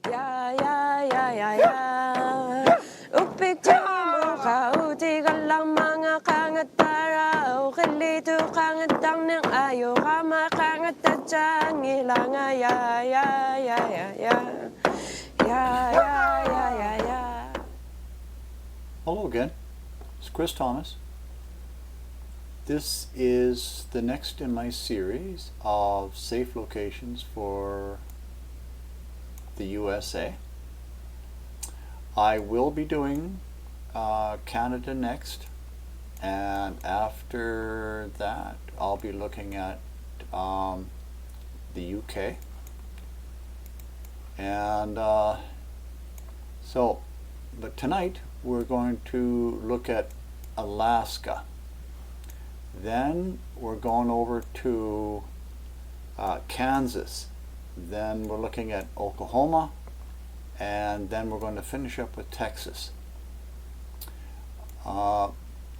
Ya, ya, ya, ya, ya. Upiktimu ka utigal lang mga kangatara. Ukilito kangatang ng ayo kama kangatadjang ilanga. Ya, ya, ya, ya, ya. Ya, ya, ya, ya, ya. Hello again, it's Chris Thomas. This is the next in my series of safe locations for the USA. I will be doing Canada next, and after that I'll be looking at the UK. And but tonight we're going to look at Alaska. Then we're going over to Kansas. Then we're looking at Oklahoma, and then we're going to finish up with Texas. Now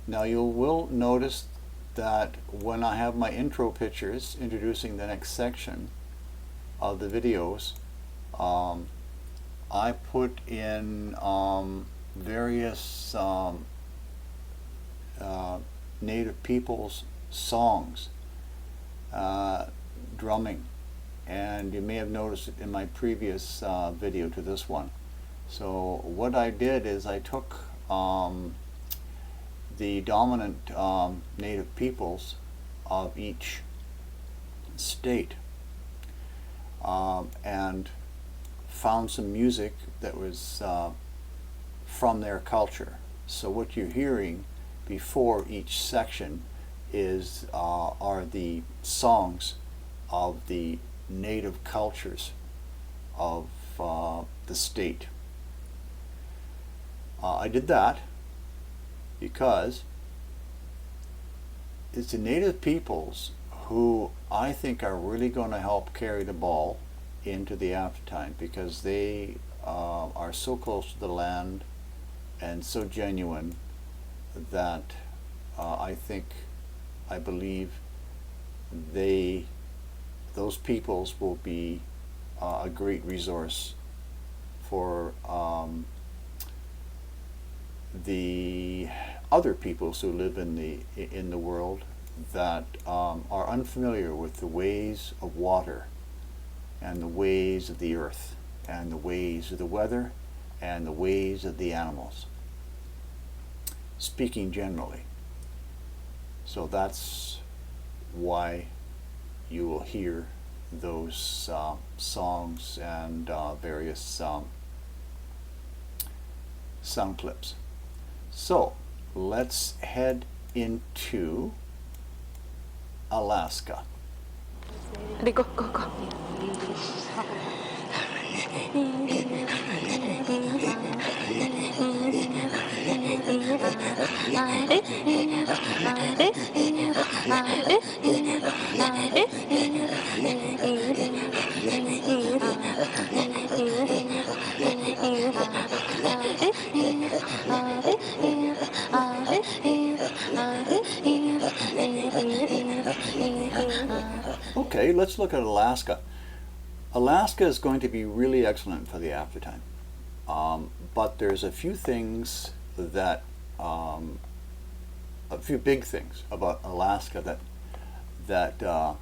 you will notice that when I have my intro pictures introducing the next section of the videos, I put in various Native peoples' songs, drumming, and you may have noticed it in my previous video to this one. So what I did is I took the dominant Native peoples of each state and found some music that was from their culture. So what you're hearing before each section is are the songs of the native cultures of the state. I did that because it's the native peoples who I think are really going to help carry the ball into the aftertime, because they are so close to the land and so genuine that I believe those peoples will be a great resource for the other peoples who live in the world that are unfamiliar with the ways of water and the ways of the earth and the ways of the weather and the ways of the animals, speaking generally. So that's why you will hear those songs and various sound clips. So let's head into Alaska. Go, go, go. Okay, let's look at Alaska. Alaska is going to be really excellent for the aftertime, but there's a few things that, a few big things about Alaska that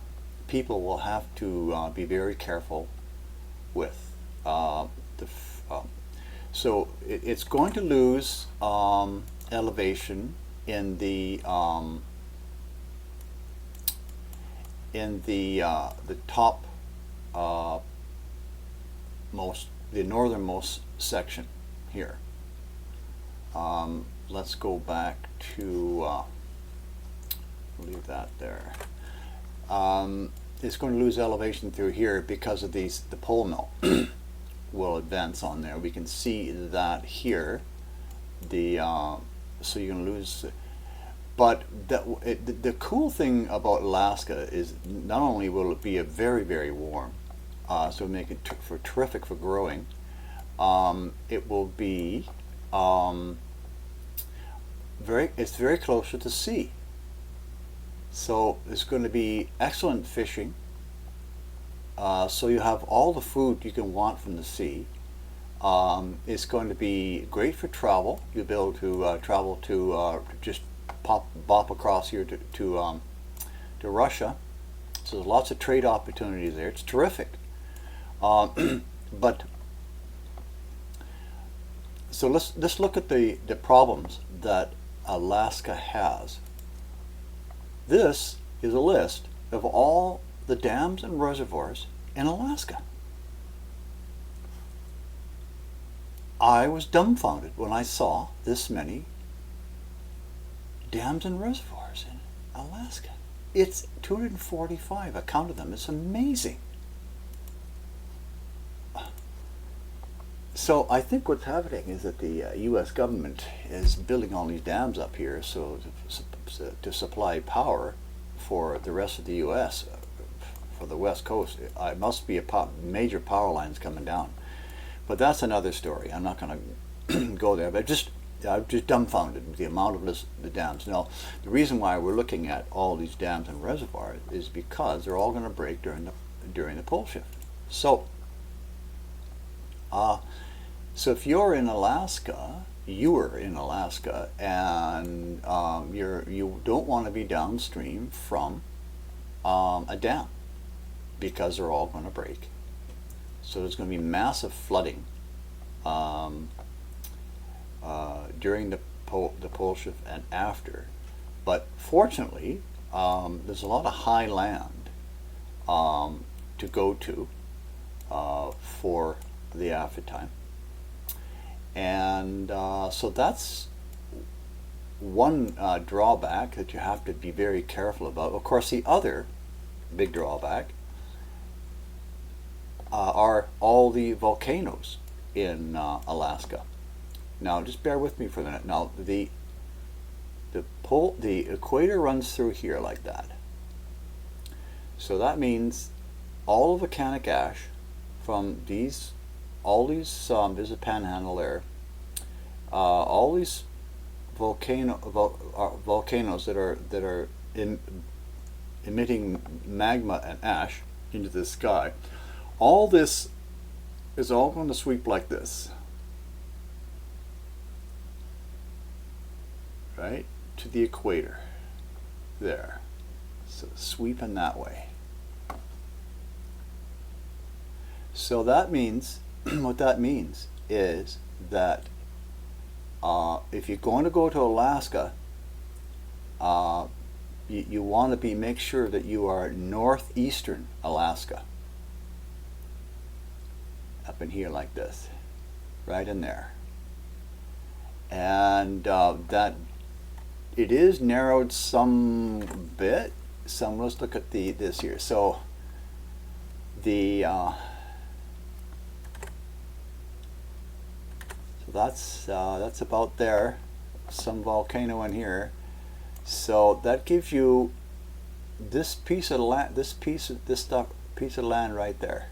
people will have to be very careful with. So it's going to lose elevation in the top the northernmost section here. Let's go back to leave that there. It's going to lose elevation through here because of the pole melt will advance on there. We can see that here. So you're going to lose. But the cool thing about Alaska is not only will it be a very, very warm, so make it terrific for growing, it will be it's very close to the sea. So it's going to be excellent fishing. So you have all the food you can want from the sea, It's going to be great for travel. You'll be able to travel to just bop across here to Russia. So there's lots of trade opportunities there. It's terrific. But so let's look at the problems that Alaska has. This is a list of all the dams and reservoirs in Alaska. I was dumbfounded when I saw this many dams and reservoirs in Alaska. It's 245. I counted them. It's amazing. So I think what's happening is that the U.S. government is building all these dams up here so to supply power for the rest of the U.S. For the West Coast. It must be major power lines coming down. But that's another story. I'm not going to go there. But I'm just dumbfounded with the amount of the dams. Now, the reason why we're looking at all these dams and reservoirs is because they're all going to break during the pole shift. So if you're in Alaska, and you don't want to be downstream from a dam because they're all going to break. So there's going to be massive flooding during the pole shift and after. But fortunately, there's a lot of high land to go to for the after time. And so that's one drawback that you have to be very careful about. Of course, the other big drawback are all the volcanoes in Alaska. Now, just bear with me for a minute. Now, the equator runs through here like that. So that means all of volcanic ash from all these there's a panhandle there. All these volcanoes that are emitting magma and ash into the sky. All this is all going to sweep like this, right, to the equator, there. So sweeping that way. So that means, what that means is that if you're going to go to Alaska, you want to make sure that you are northeastern Alaska. Up in here like this, right in there. And that it is narrowed some bit. Let's look at this here. So so that's about there. Some volcano in here. So that gives you this piece of land, this piece of land right there.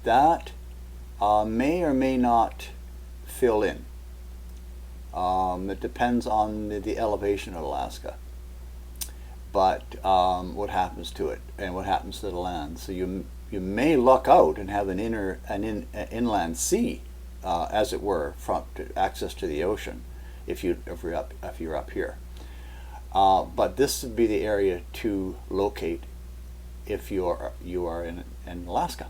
That may or may not fill in. It depends on the elevation of Alaska. But what happens to it and what happens to the land. So you may luck out and have an inland sea, as it were, from access to the ocean, if you're up here. But this would be the area to locate if you are in Alaska.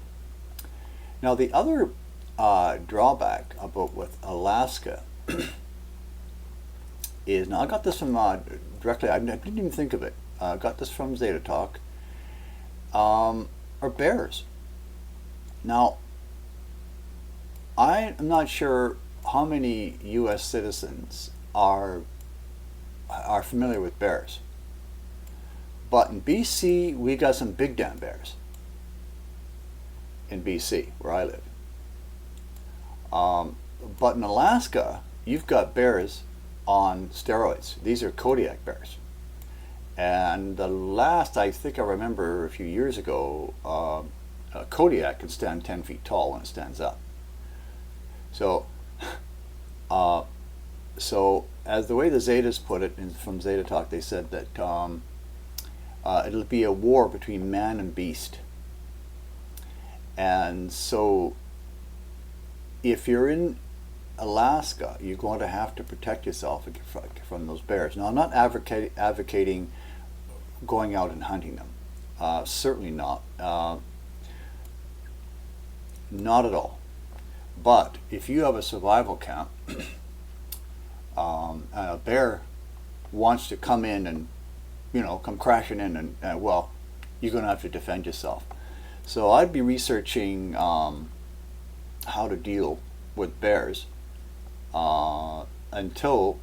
Now, the other drawback with Alaska is, now I got this from directly, I didn't even think of it. I got this from zeta-talk, are bears. Now, I am not sure how many U.S. citizens are familiar with bears. But in BC, we got some big damn bears. In BC, where I live. But in Alaska, you've got bears on steroids. These are Kodiak bears. And the last, I think I remember a few years ago, a Kodiak can stand 10 feet tall when it stands up. So, as the way the Zetas put it from zeta-talk, they said that it'll be a war between man and beast. And so if you're in Alaska, you're going to have to protect yourself from those bears. Now, I'm not advocating going out and hunting them. Certainly not. Not at all. But if you have a survival camp, and a bear wants to come in and, come crashing in, and well, you're going to have to defend yourself. So I'd be researching how to deal with bears until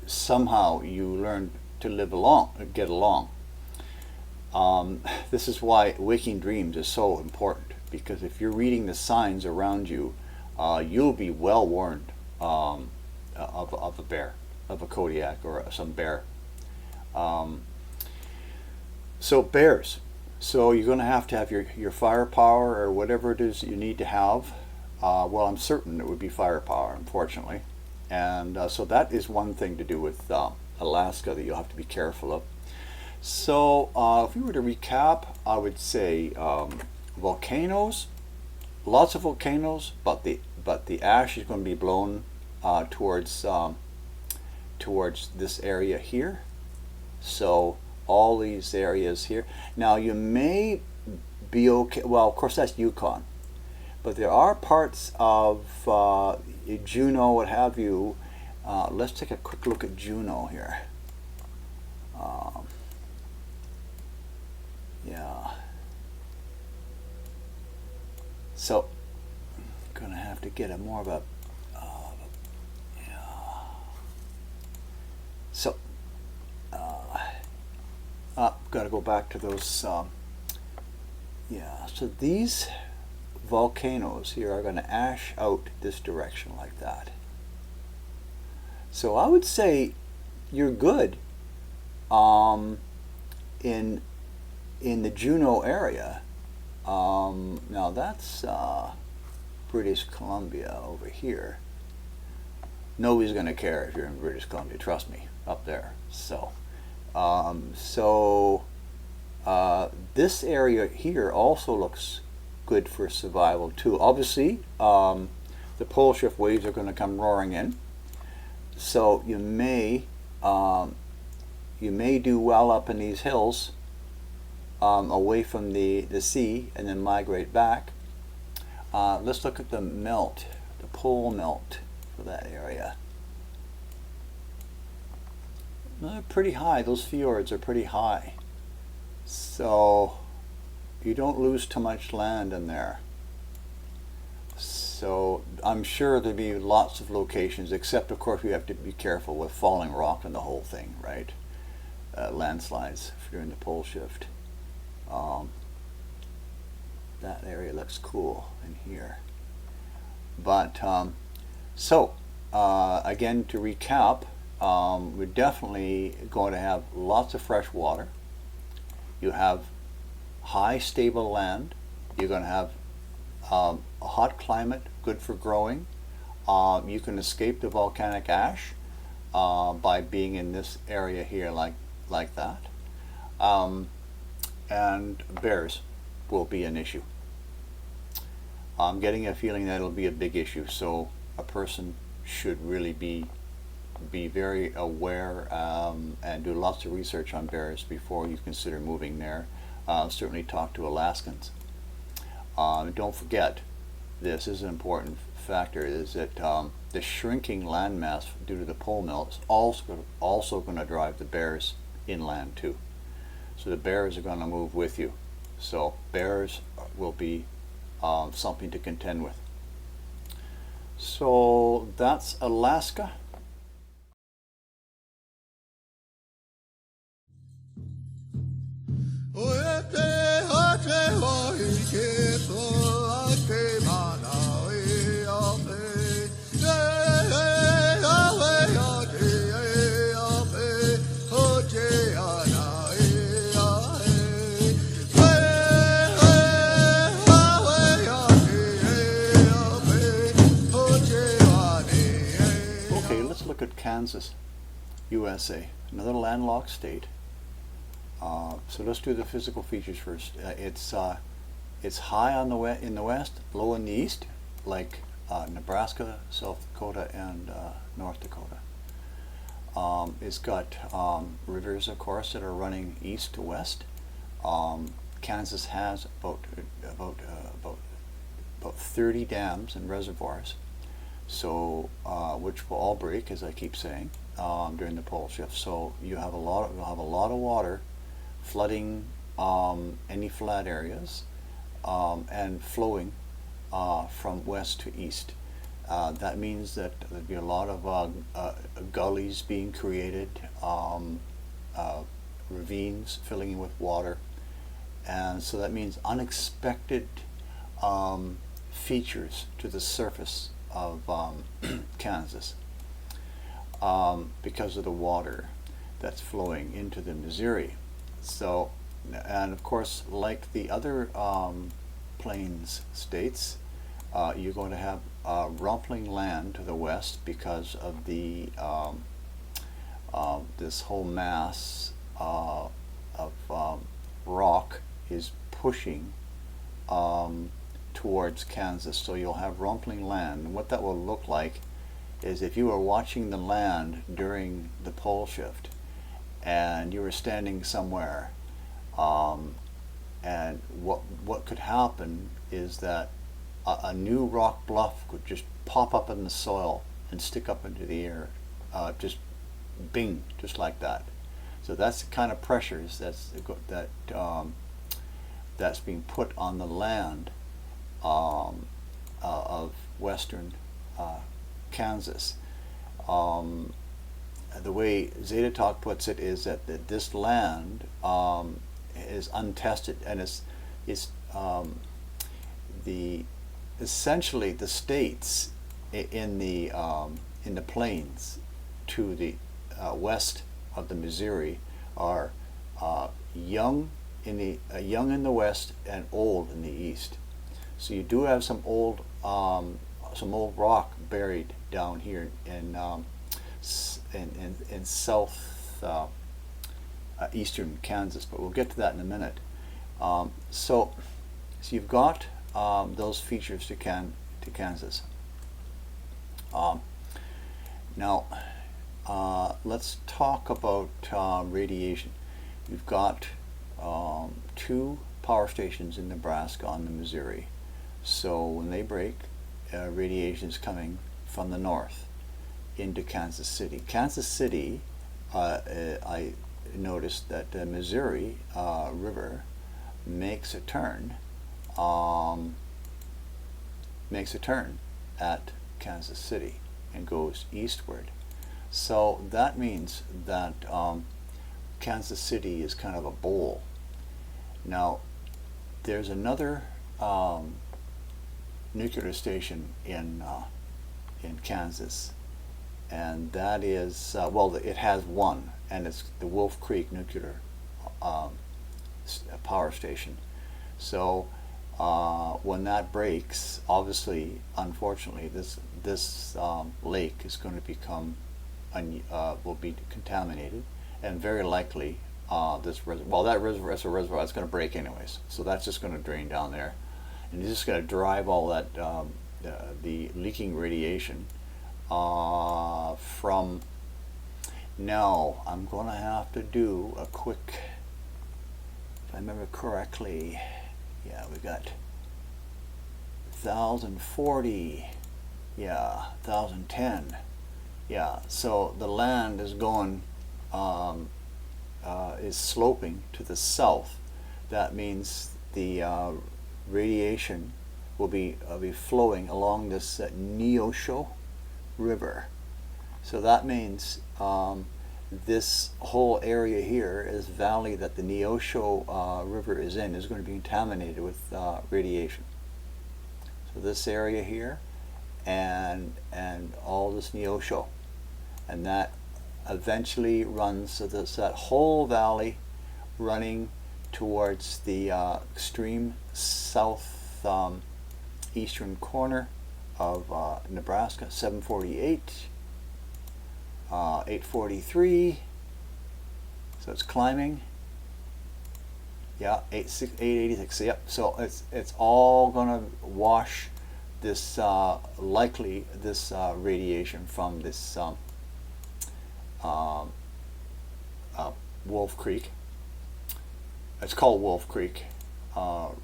somehow you learn to get along. This is why waking dreams is so important, because if you're reading the signs around you, you'll be well warned of a bear, of a Kodiak or some bear. So bears. So you're going to have your firepower or whatever it is you need to have. Well, I'm certain it would be firepower, unfortunately. And so that is one thing to do with Alaska that you'll have to be careful of. So if we were to recap, I would say volcanoes, lots of volcanoes, but the ash is going to be blown towards this area here. So all these areas here. Now you may be okay. Well, of course that's Yukon, but there are parts of Juneau, what have you. Let's take a quick look at Juneau here. Yeah. So I'm gonna have to get a more of a yeah. So gotta go back to those yeah. So these volcanoes here are going to ash out this direction like that. So I would say you're good in the Juneau area. Now that's British Columbia over here. Nobody's going to care if you're in British Columbia, trust me, up there. So this area here also looks good for survival too. Obviously, the pole shift waves are going to come roaring in, so you may do well up in these hills, away from the sea, and then migrate back. Let's look at the melt, the pole melt for that area. They're pretty high. Those fjords are pretty high, so you don't lose too much land in there. So I'm sure there'll be lots of locations, except of course you have to be careful with falling rock and the whole thing, right? Landslides during the pole shift. That area looks cool in here. But again, to recap, we're definitely going to have lots of fresh water. You have high stable land. You're going to have a hot climate, good for growing. You can escape the volcanic ash by being in this area here like that. And bears will be an issue. I'm getting a feeling that it'll be a big issue, so a person should really be very aware and do lots of research on bears before you consider moving there. Certainly talk to Alaskans. Don't forget, this is an important factor, is that the shrinking landmass due to the pole melt is also going to drive the bears inland too. So the bears are going to move with you. So bears will be something to contend with. So that's Alaska. Okay, let's look at Kansas, USA, another landlocked state. So let's do the physical features first. It's high in the west, low in the east, like Nebraska, South Dakota, and North Dakota. It's got rivers, of course, that are running east to west. Kansas has about 30 dams and reservoirs, so which will all break, as I keep saying, during the pole shift. So you'll have a lot of water flooding any flat areas and flowing from west to east. That means that there'll be a lot of gullies being created, ravines filling in with water, and so that means unexpected features to the surface of Kansas because of the water that's flowing into the Missouri. So, and of course, like the other plains states, you're going to have rumpling land to the west because of the this whole mass of rock is pushing towards Kansas. So you'll have rumpling land. And what that will look like is if you were watching the land during the pole shift and you were standing somewhere, and what could happen is that a new rock bluff could just pop up in the soil and stick up into the air, just bing, just like that. So that's the kind of pressures that's being put on the land of western Kansas. The way zeta-talk puts it is that this land is untested, and it's essentially the states in the plains to the west of the Missouri are young in the west and old in the east. So you do have some old rock buried down here in south eastern Kansas, but we'll get to that in a minute. So you've got those features to Kansas. Now let's talk about radiation. You've got 2 power stations in Nebraska on the Missouri. So when they break, radiation is coming from the north into Kansas City. Kansas City, I noticed that the Missouri River makes a turn at Kansas City and goes eastward. So that means that Kansas City is kind of a bowl. Now, there's another nuclear station in Kansas, and that is it has one, and it's the Wolf Creek Nuclear Power Station. So when that breaks, obviously, unfortunately, this lake is going to become will be contaminated, and very likely this reservoir. Well, that reservoir is going to break anyways, so that's just going to drain down there, and it's just going to drive all that the leaking radiation from. Now I'm going to have to do a quick, if I remember correctly, yeah, we got 1040, yeah, 1010, yeah. So the land is going, is sloping to the south. That means the radiation will be flowing along this Neosho River. So that means this whole area here, this valley that the Neosho River is in, is going to be contaminated with radiation. So this area here, and all this Neosho, and that eventually runs, so there's that whole valley running towards the extreme south eastern corner of Nebraska, 748, 843, so it's climbing, yeah, 886, yep. So it's all going to wash this likely this radiation from this Wolf Creek. It's called Wolf Creek, all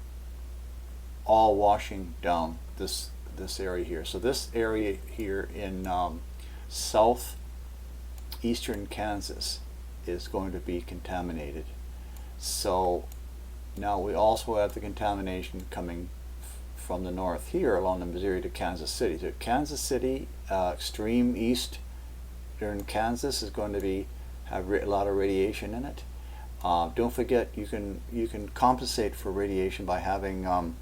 washing down this area here. So this area here in southeastern Kansas is going to be contaminated. So now we also have the contamination coming from the north here along the Missouri to Kansas City. So Kansas City, extreme east in Kansas is going to have a lot of radiation in it. Don't forget, you can compensate for radiation by having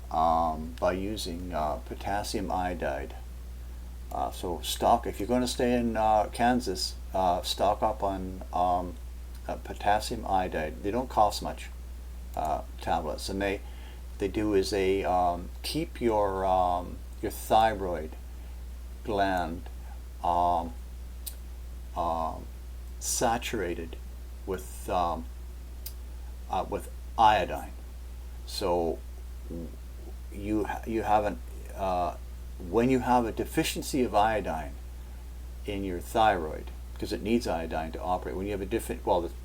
by using potassium iodide. So if you're going to stay in Kansas, stock up on potassium iodide. They don't cost much, tablets, and they do is they keep your thyroid gland saturated with iodine. So you haven't when you have a deficiency of iodine in your thyroid, because it needs iodine to operate. When you have a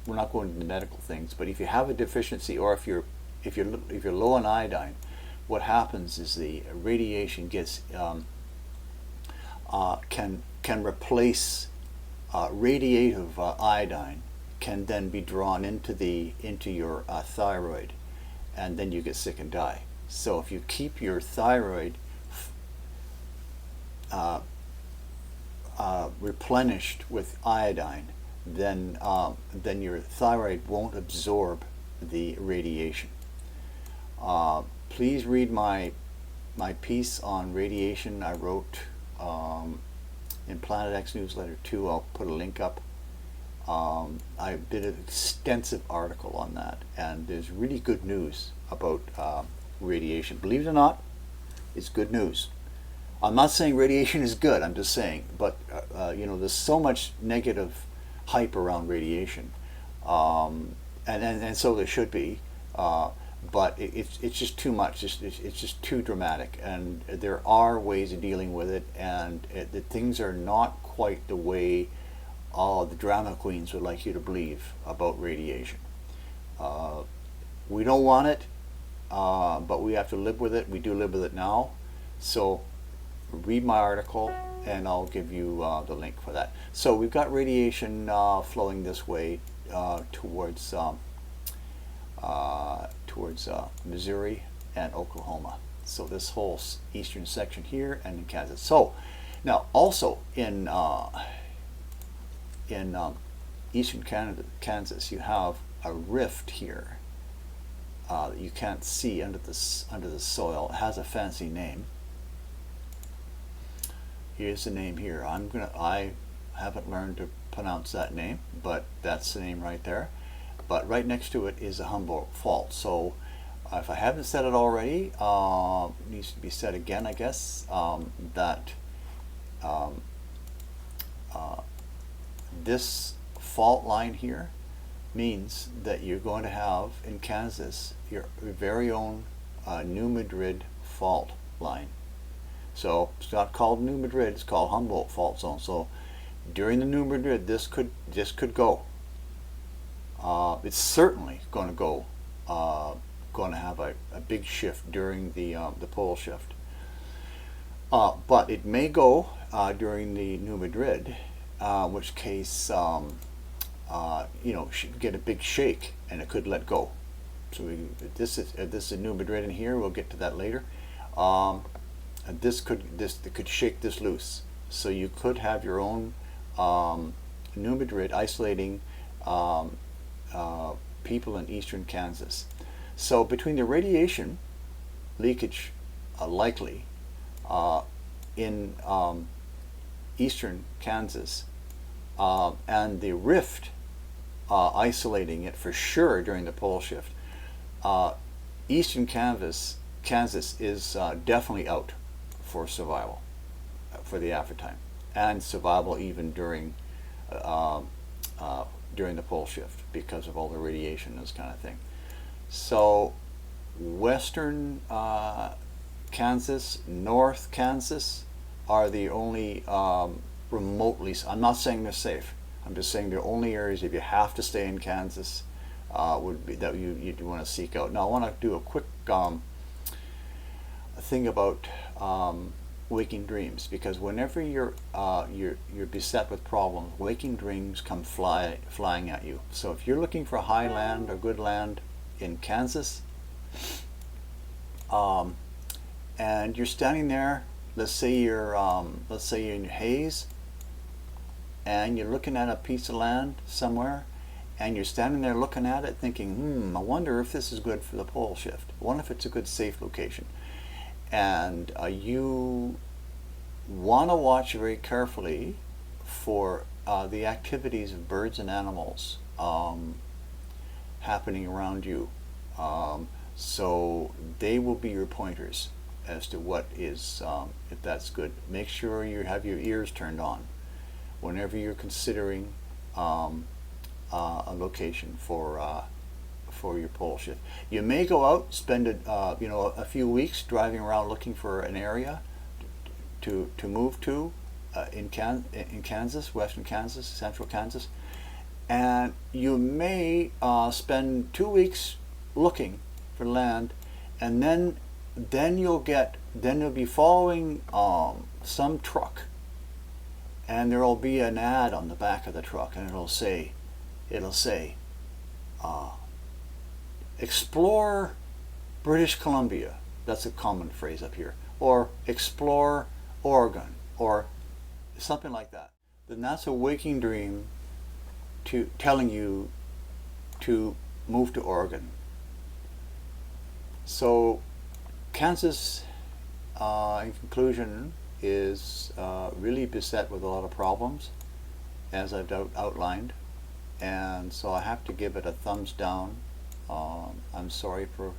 we're not going into medical things, but if you have a deficiency, or if you're low on iodine, what happens is the radiation gets can replace radiative iodine, can then be drawn into your thyroid, and then you get sick and die. So if you keep your thyroid replenished with iodine, then your thyroid won't absorb the radiation. Please read my piece on radiation I wrote in Planet X Newsletter 2. I'll put a link up. I did an extensive article on that, and there's really good news about radiation. Believe it or not, it's good news. I'm not saying radiation is good, I'm just saying, but there's so much negative hype around radiation, and so there should be, but it's just too much. It's just too dramatic, and there are ways of dealing with it, and the things are not quite the way the drama queens would like you to believe about radiation. We don't want it, but we have to live with it. We do live with it now. So read my article, and I'll give you the link for that. So we've got radiation flowing this way towards Missouri and Oklahoma. So this whole eastern section here, and in Kansas. So now also in eastern Kansas, you have a rift here that you can't see under the soil. It has a fancy name. Here's the name here. I haven't learned to pronounce that name, but that's the name right there. But right next to it is a Humboldt Fault. So if I haven't said it already, it needs to be said again, I guess, that this fault line here means that you're going to have in Kansas your very own New Madrid fault line. So it's not called New Madrid, it's called Humboldt Fault Zone. So during the New Madrid, this could go. It's certainly going to go. Going to have a big shift during the pole shift. But it may go during the New Madrid, in which case should get a big shake, and it could let go. So this is New Madrid in here. We'll get to that later. This could shake this loose. So you could have your own New Madrid isolating people in eastern Kansas. So between the radiation leakage likely in eastern Kansas and the rift isolating it for sure during the pole shift, eastern Kansas is definitely out for survival for the aftertime, and survival even during the pole shift because of all the radiation and this kind of thing. So western Kansas, North Kansas are the only remotely, I'm not saying they're safe, I'm just saying they're only areas if you have to stay in Kansas would be that you'd want to seek out. Now I want to do a quick thing about waking dreams, because whenever you're beset with problems, waking dreams come flying at you. So if you're looking for high land or good land in Kansas, and you're standing there, let's say you're in Hayes, and you're looking at a piece of land somewhere, and you're standing there looking at it thinking, I wonder if this is good for the pole shift. I wonder if it's a good safe location. And you want to watch very carefully for the activities of birds and animals happening around you. So they will be your pointers as to what is, if that's good. Make sure you have your ears turned on whenever you're considering a location for your pole shift. You may go out, spend a few weeks driving around looking for an area to move to in Kansas, western Kansas, central Kansas, and you may spend 2 weeks looking for land, and then you'll be following some truck, and there will be an ad on the back of the truck, and it'll say explore British Columbia. That's a common phrase up here. Or explore Oregon, or something like that. Then that's a waking dream telling you to move to Oregon. So Kansas, in conclusion, is really beset with a lot of problems, as I've outlined, and so I have to give it a thumbs down. I'm sorry for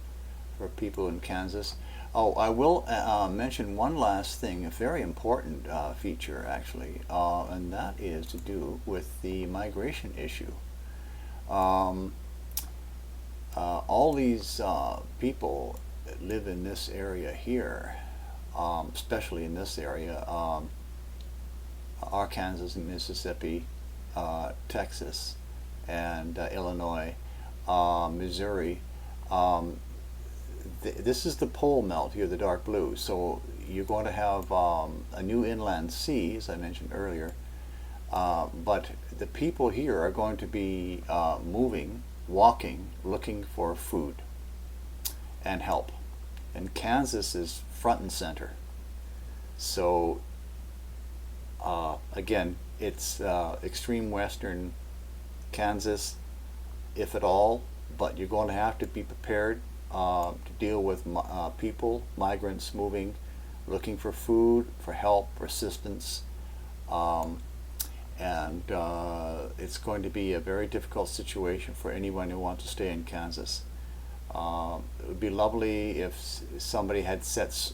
people in Kansas. Oh, I will mention one last thing, a very important feature actually, and that is to do with the migration issue. All these people that live in this area here, especially in this area, Arkansas and Mississippi, Texas, and Illinois, Missouri. This is the pole melt here, the dark blue. So you're going to have a new inland sea, as I mentioned earlier. But the people here are going to be moving, walking, looking for food and help. And Kansas is front and center. So again, it's extreme western Kansas, if at all, but you're going to have to be prepared to deal with people, migrants moving, looking for food, for help, for assistance, and it's going to be a very difficult situation for anyone who wants to stay in Kansas. It would be lovely if somebody had sets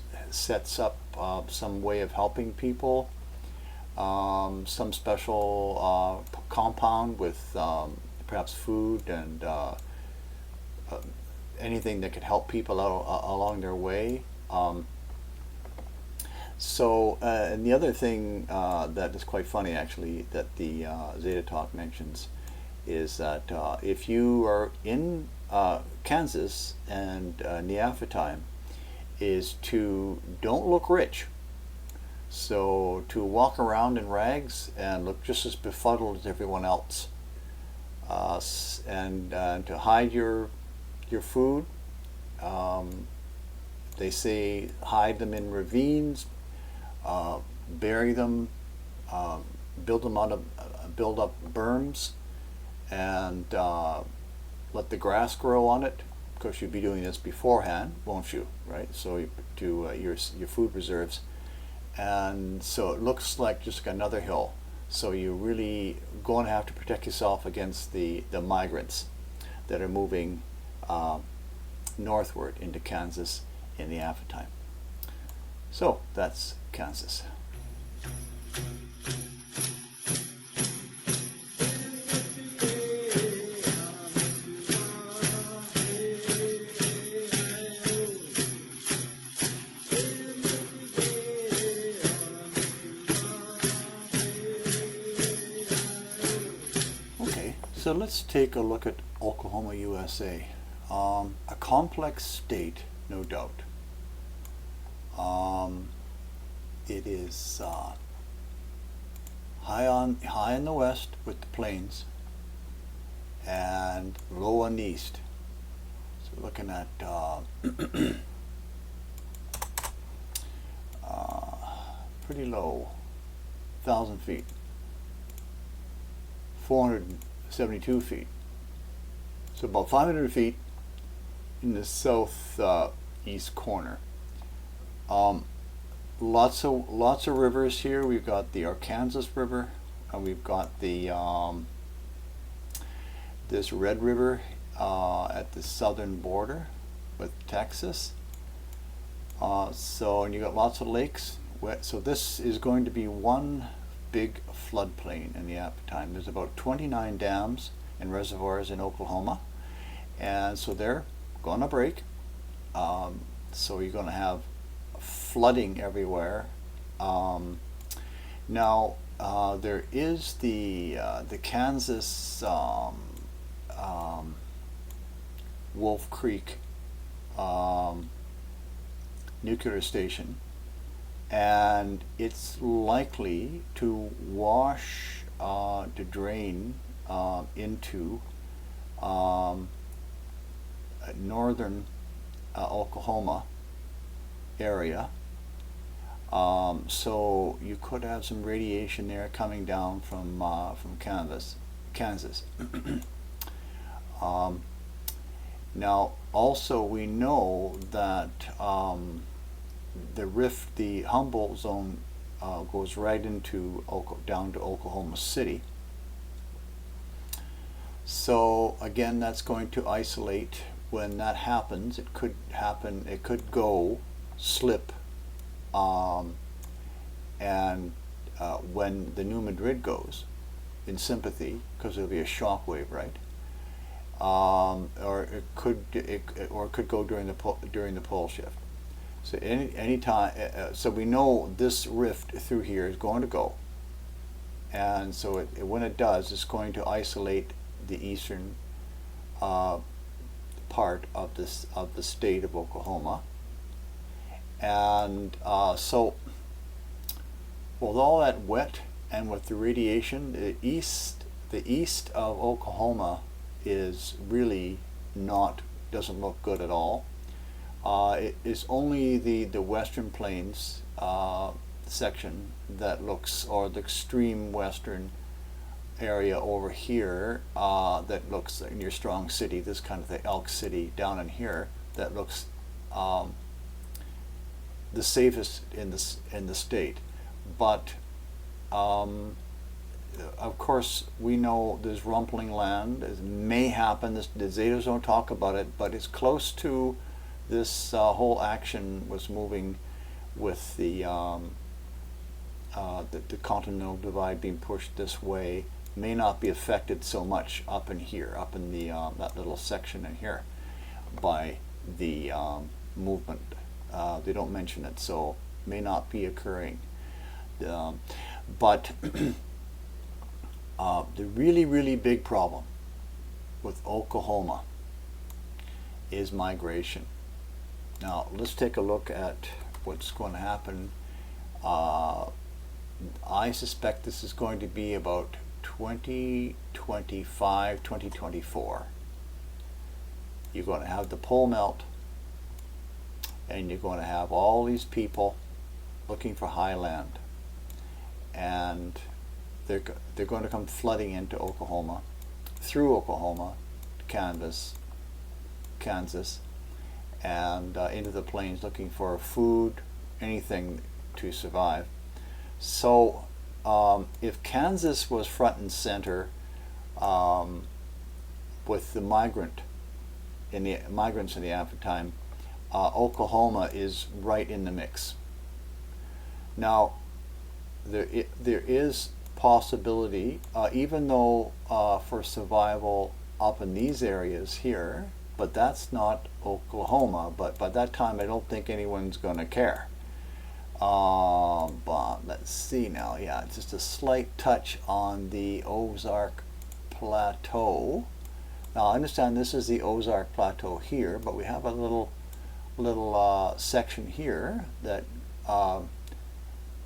up some way of helping people, some special compound with perhaps food and anything that could help people out along their way. And the other thing that is quite funny actually that the zeta-talk mentions is that if you are in Kansas and Niafa time, is to don't look rich. So to walk around in rags and look just as befuddled as everyone else, and to hide your food. They say hide them in ravines, bury them, build up berms, and let the grass grow on it. Of course, you'd be doing this beforehand, won't you? Right? So your food reserves, and so it looks like just like another hill. So you're really going to have to protect yourself against the migrants that are moving northward into Kansas in the Niafa time. So that's Kansas. So let's take a look at Oklahoma, USA. A complex state, no doubt. It is high in the west with the plains, and low on the east. So we're looking at pretty low, 1,000 feet, 472 feet. So about 500 feet in the southeast corner. Lots of rivers here. We've got the Arkansas River, and we've got the this Red River at the southern border with Texas. And you got lots of lakes. So this is going to be one big floodplain in the time. There's about 29 dams and reservoirs in Oklahoma, and so they're going to break. So you're going to have flooding everywhere. Now there is the Kansas Wolf Creek nuclear station, and it's likely to wash, to drain into northern Oklahoma area. So you could have some radiation there coming down from Kansas. Now also we know that the Humboldt zone goes right into down to Oklahoma City. So again, that's going to isolate. When that happens, it could slip, and when the New Madrid goes in sympathy, because there'll be a shock wave, right? Or it could go during the pole shift. So any time, so we know this rift through here is going to go, and so when it does, it's going to isolate the eastern part of the state of Oklahoma, and so with all that wet and with the radiation, the east of Oklahoma is really doesn't look good at all. It is only the western plains section that looks, or the extreme western area over here that looks near Strong City, this kind of the Elk City down in here, that looks the safest in the state. But of course we know there's rumpling land. It may happen. The Zetas don't talk about it, but it's close to this whole action was moving with the continental divide being pushed this way. May not be affected so much up in here, up in the that little section in here, by the movement. They don't mention it, so may not be occurring. But the really big problem with Oklahoma is migration. Now let's take a look at what's going to happen. I suspect this is going to be about 2025, 2024. You're going to have the pole melt, and you're going to have all these people looking for high land, and they're going to come flooding into Oklahoma, through Oklahoma, Kansas, and into the plains looking for food, anything to survive. So if Kansas was front and center with the migrants in the Advent time, Oklahoma is right in the mix. Now there is possibility, even though for survival up in these areas here, but that's not Oklahoma. But by that time I don't think anyone's going to care. But let's see now. Yeah, just a slight touch on the Ozark Plateau. Now I understand this is the Ozark Plateau here, but we have a little section here that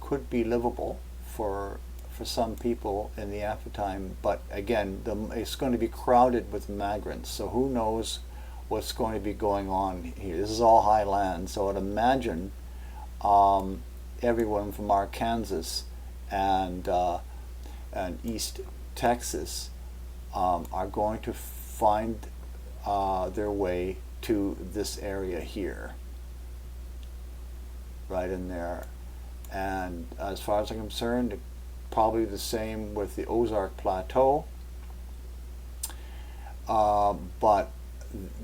could be livable for some people in the aftertime, but again, it's going to be crowded with migrants, so who knows what's going to be going on here. This is all high land, so I'd imagine everyone from Arkansas and East Texas are going to find their way to this area here, right in there. And as far as I'm concerned, probably the same with the Ozark Plateau, but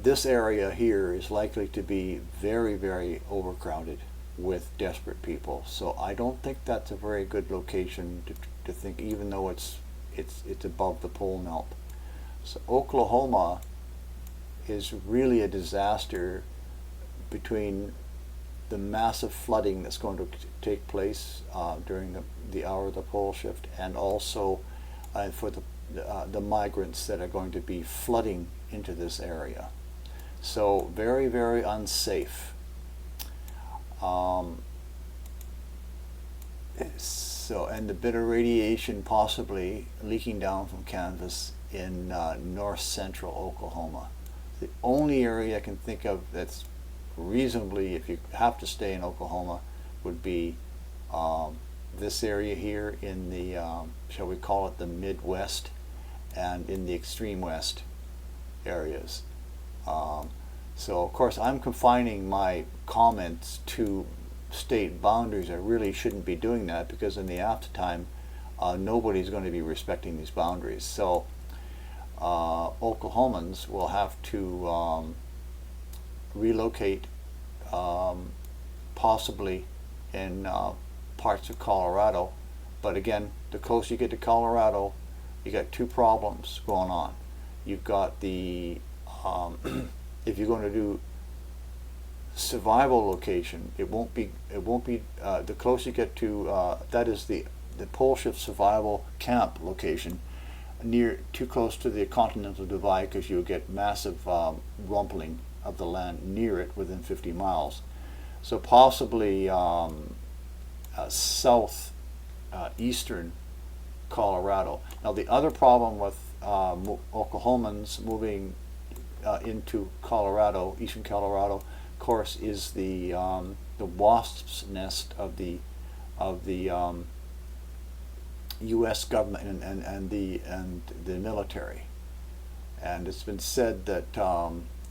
this area here is likely to be very, very overcrowded with desperate people. So I don't think that's a very good location to think, even though it's above the pole melt. So Oklahoma is really a disaster between the massive flooding that's going to take place during the hour of the pole shift, and also for the migrants that are going to be flooding into this area. So very, very unsafe. And the bit of radiation possibly leaking down from Kansas in north central Oklahoma. The only area I can think of that's reasonably, if you have to stay in Oklahoma, would be this area here in the, shall we call it the Midwest, and in the extreme west areas. So of course I'm confining my comments to state boundaries. I really shouldn't be doing that, because in the aftertime nobody's going to be respecting these boundaries. So Oklahomans will have to relocate, possibly in parts of Colorado. But again, the closer you get to Colorado, you got two problems going on. You've got the if you're going to do survival location, it won't be the closer you get to that is the pole shift survival camp location, too close to the continental divide, because you'll get massive rumpling of the land near it within 50 miles. So possibly south eastern Colorado. Now the other problem with Oklahomans moving into Colorado, eastern Colorado, of course, is the wasp's nest of the U.S. government and the military. And it's been said that,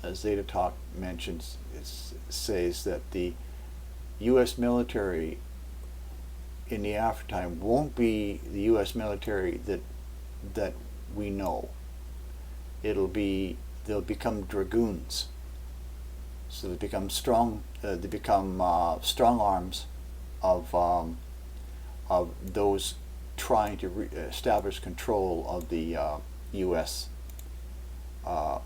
as zeta-talk mentions, it says that the U.S. military in the aftertime won't be the U.S. military that we know. They'll become dragoons. So they become strong. They become strong arms of those trying to establish control of the U.S.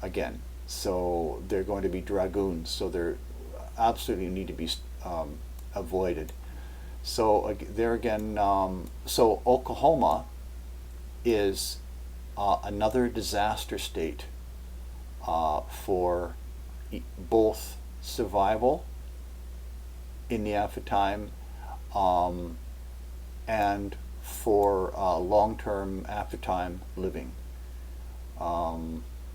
Again. So they're going to be dragoons. So they're absolutely need to be avoided. So there again, so Oklahoma is another disaster state for both survival in the aftertime and for long-term aftertime living.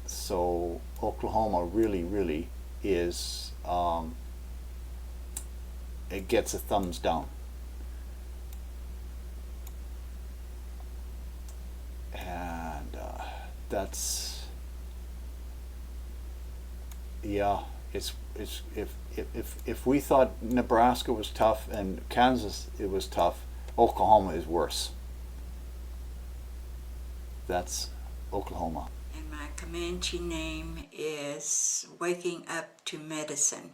So Oklahoma really is, it gets a thumbs down. And that's, yeah, it's if we thought Nebraska was tough and Kansas it was tough, Oklahoma is worse. That's Oklahoma. And my Comanche name is Waking Up to Medicine.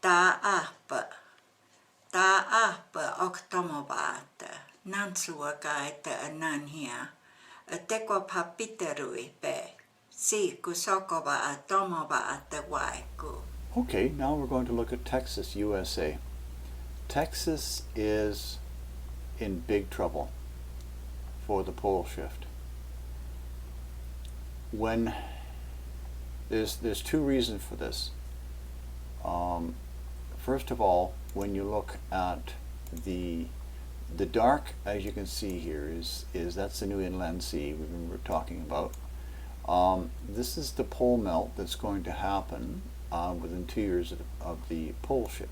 Ta'apa oktomobata nansuagaita ananhia atekwa papiterui be si kusokova atomova atawaiku. Okay, now we're going to look at Texas, USA. Texas is in big trouble for the pole shift. when there's two reasons for this. First of all, when you look at the dark, as you can see here, is that's the new inland sea we were talking about. This is the pole melt that's going to happen within 2 years of the pole shift.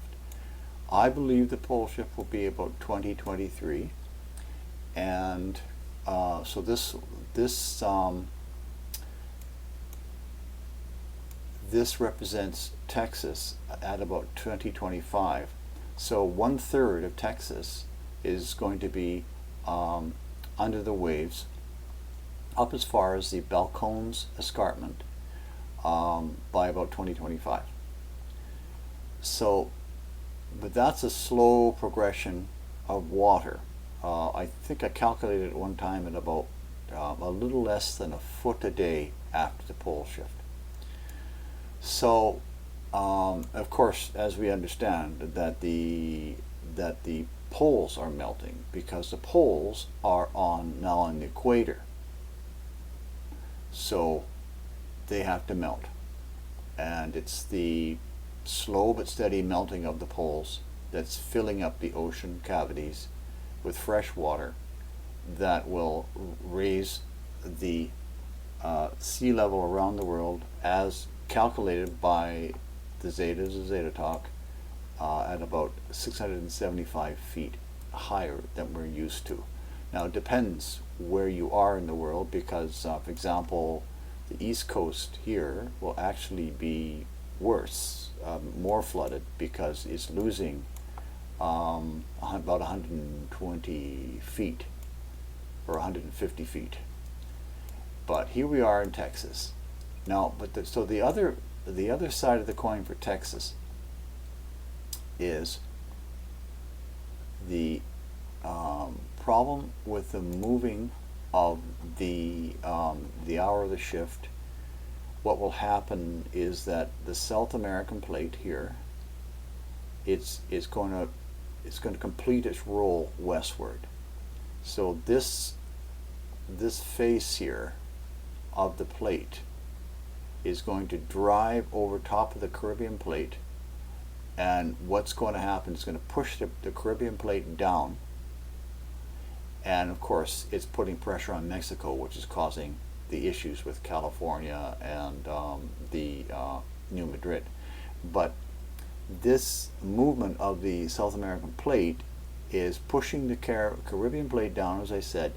I believe the pole shift will be about 2023, and so this represents Texas at about 2025. So 1/3 of Texas is going to be under the waves up as far as the Volcanoes escarpment by about 2025. So, but that's a slow progression of water. I think I calculated at one time at about a little less than a foot a day after the pole shift. So, of course, as we understand that the poles are melting because the poles are now on the equator. So they have to melt, and it's the slow but steady melting of the poles that's filling up the ocean cavities with fresh water that will raise the sea level around the world as calculated by the zeta-talk at about 675 feet higher than we're used to. Now it depends where you are in the world, because for example the east coast here will actually be worse, more flooded, because it's losing about 120 feet or 150 feet. But here we are in Texas now. But so the other side of the coin for Texas is the problem with the moving of the hour of the shift. What will happen is that the South American plate here, it's going to complete its roll westward. So this face here of the plate is going to drive over top of the Caribbean plate, and what's going to happen is going to push the Caribbean plate down, and of course it's putting pressure on Mexico, which is causing the issues with California and the New Madrid. But this movement of the South American plate is pushing the Caribbean plate down, as I said,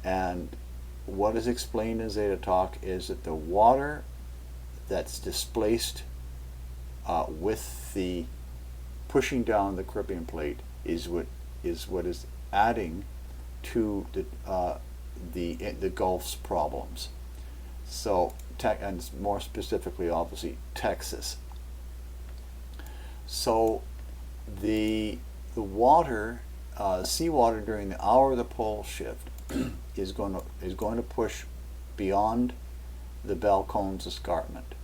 and what is explained in zeta-talk is that the water that's displaced with the pushing down the Caribbean plate is what is adding to the Gulf's problems. So, and more specifically, obviously, Texas. So, the water, seawater during the hour of the pole shift is going to push beyond the Volcanoes escarpment.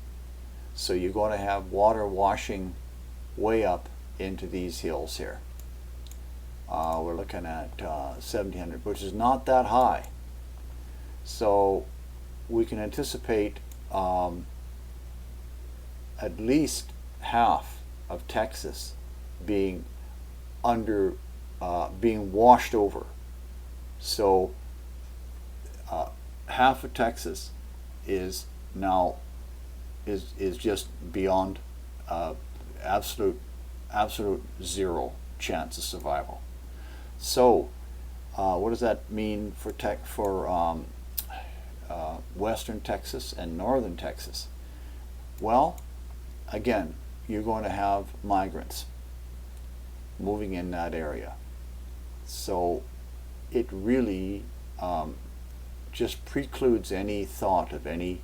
So you're going to have water washing way up into these hills here. We're looking at 1700, which is not that high. So we can anticipate at least half of Texas being being washed over. So half of Texas is now is just beyond absolute zero chance of survival. So what does that mean for western Texas and northern Texas? Well, again, you're going to have migrants moving in that area. So it really just precludes any thought of any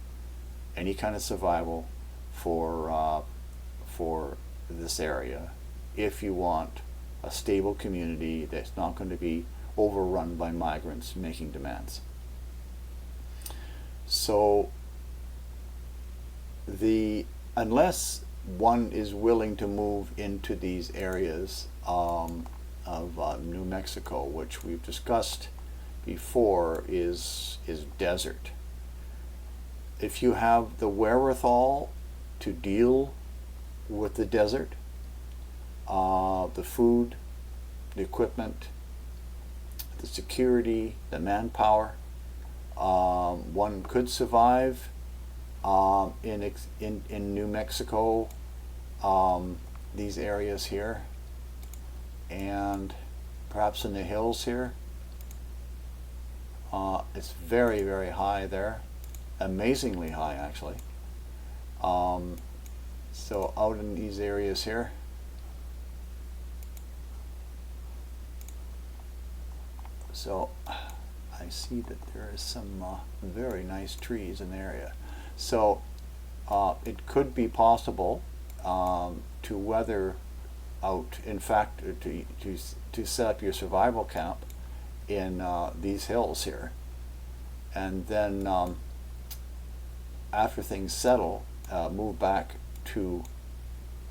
kind of survival for this area if you want a stable community that's not going to be overrun by migrants making demands. So unless one is willing to move into these areas of New Mexico, which we've discussed before is desert, if you have the wherewithal to deal with the desert, the food, the equipment, the security, the manpower, one could survive in New Mexico, these areas here, and perhaps in the hills here. It's very, very high there, amazingly high actually. So out in these areas here, so I see that there is some very nice trees in the area. So it could be possible to weather out, in fact, to set up your survival camp in these hills here, and then after things settle, move back to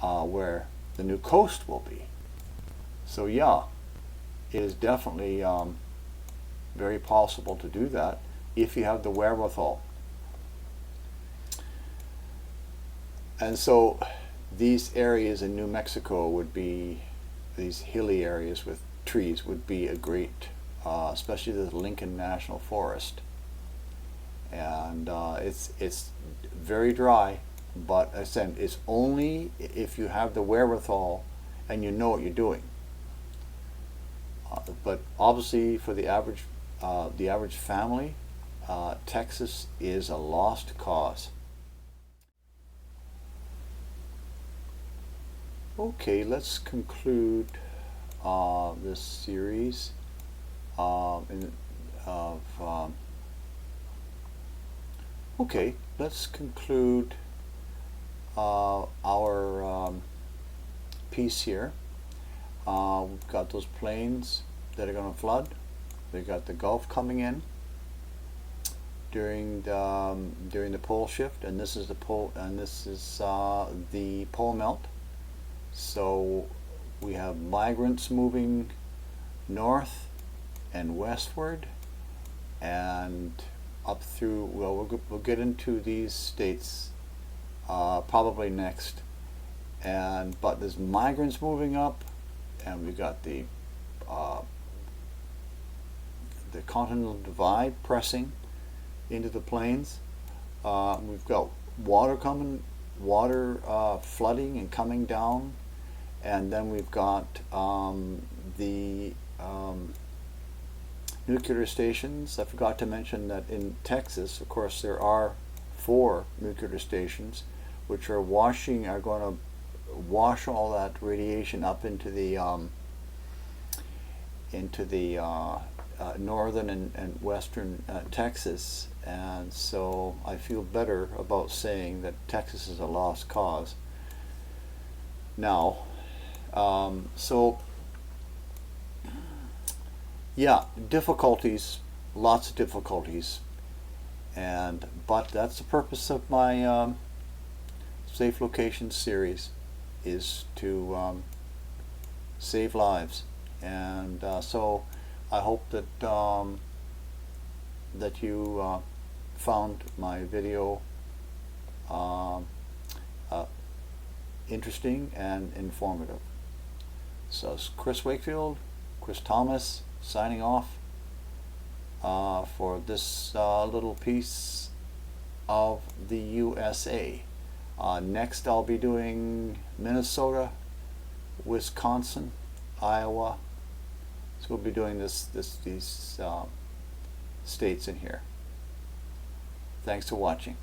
where the new coast will be. So yeah, it is definitely very possible to do that if you have the wherewithal. And so these areas in New Mexico would be, these hilly areas with trees would be a great, especially the Lincoln National Forest. And it's very dry, but as I said, it's only if you have the wherewithal and you know what you're doing. But obviously for the average family, Texas is a lost cause. Okay, let's conclude this series okay, let's conclude our piece here. We've got those plains that are going to flood. We've got the Gulf coming in during the pole shift, and this is the pole melt. So we have migrants moving north and westward, and up through, well, we'll get into these states probably next. But there's migrants moving up, and we've got the continental divide pressing into the plains. We've got water flooding and coming down, and then we've got the nuclear stations. I forgot to mention that in Texas, of course, there are 4 nuclear stations which are going to wash all that radiation up into the northern and western Texas, and so I feel better about saying that Texas is a lost cause now. So yeah, difficulties, lots of difficulties, but that's the purpose of my Safe Location series, is to save lives. And so I hope that that you found my video interesting and informative. So it's Chris Thomas, signing off for this little piece of the USA. Next I'll be doing Minnesota, Wisconsin, Iowa. So we'll be doing these states in here. Thanks for watching.